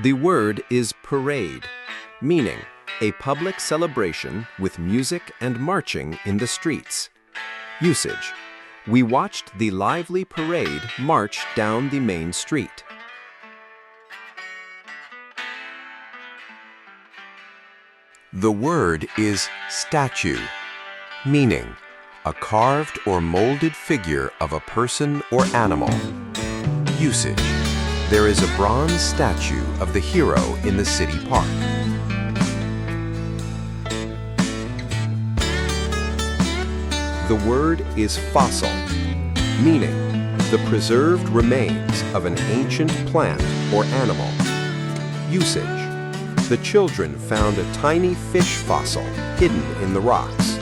The word is parade, meaning a public celebration with music and marching in the streets. Usage: we watched the lively parade march down the main street. The word is statue, meaning a carved or molded figure of a person or animal. Usage: there is a bronze statue of the hero in the city park. The word is fossil, meaning the preserved remains of an ancient plant or animal. Usage: the children found a tiny fish fossil hidden in the rocks.